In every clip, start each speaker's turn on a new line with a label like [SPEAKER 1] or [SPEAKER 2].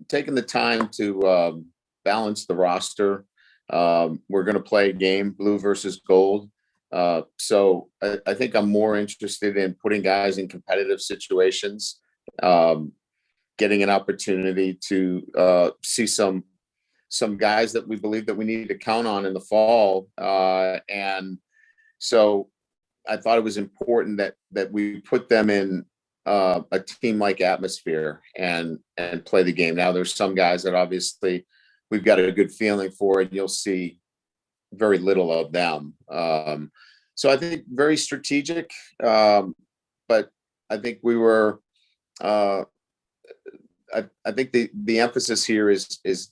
[SPEAKER 1] taking the time to balance the roster. We're going to play a game, blue versus gold. So I think I'm more interested in putting guys in competitive situations, getting an opportunity to see some guys that we believe that we need to count on in the fall. And so I thought it was important that we put them in a team-like atmosphere and play the game. Now, there's some guys that obviously we've got a good feeling for, and you'll see very little of them. So I think very strategic, but I think we were. I think the emphasis here is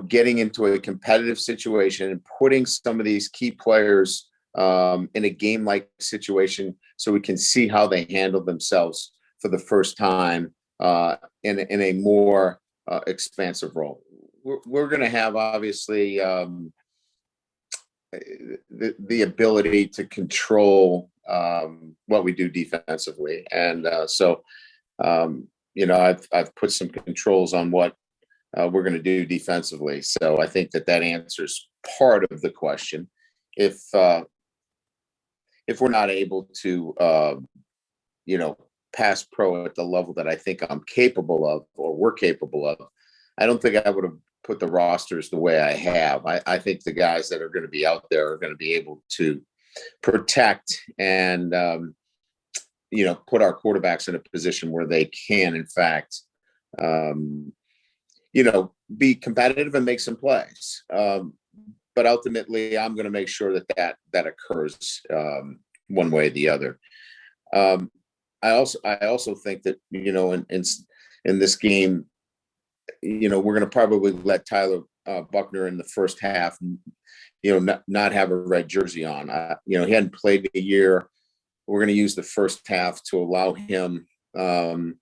[SPEAKER 1] getting into a competitive situation and putting some of these key players in a game-like situation so we can see how they handle themselves for the first time in a more expansive role. We're going to have, obviously, the ability to control what we do defensively. And so I've put some controls on what we're going to do defensively. So I think that answers part of the question. If we're not able to, pass pro at the level that I think I'm capable of, or we're capable of, I don't think I would have put the rosters the way I have. I think the guys that are going to be out there are going to be able to protect and, put our quarterbacks in a position where they can, in fact, be competitive and make some plays. But ultimately, I'm going to make sure that occurs one way or the other. I also think that in this game, we're going to probably let Tyler Buchner in the first half, not have a red jersey on. He hadn't played a year. We're going to use the first half to allow him, to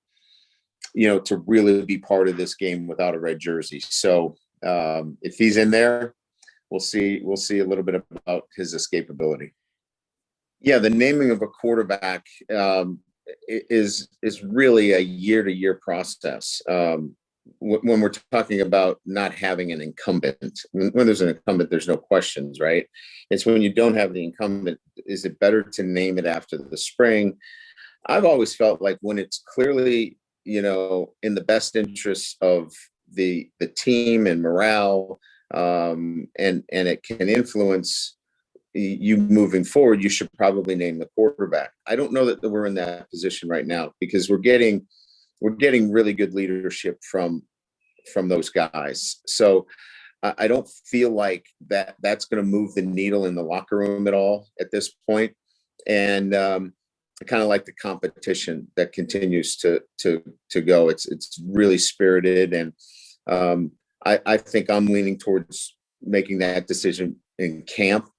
[SPEAKER 1] really be part of this game without a red jersey. So if he's in there, we'll see a little bit about his escapability. Yeah, the naming of a quarterback is really a year-to-year process. When we're talking about not having an incumbent, when there's an incumbent, there's no questions, right? It's when you don't have the incumbent, is it better to name it after the spring? I've always felt like when it's clearly, in the best interests of the team and morale, and it can influence you moving forward, you should probably name the quarterback. I don't know that we're in that position right now, because we're getting really good leadership from those guys. So I don't feel like that's going to move the needle in the locker room at all at this point. And I kind of like the competition that continues to go. It's really spirited, and I think I'm leaning towards making that decision in camp.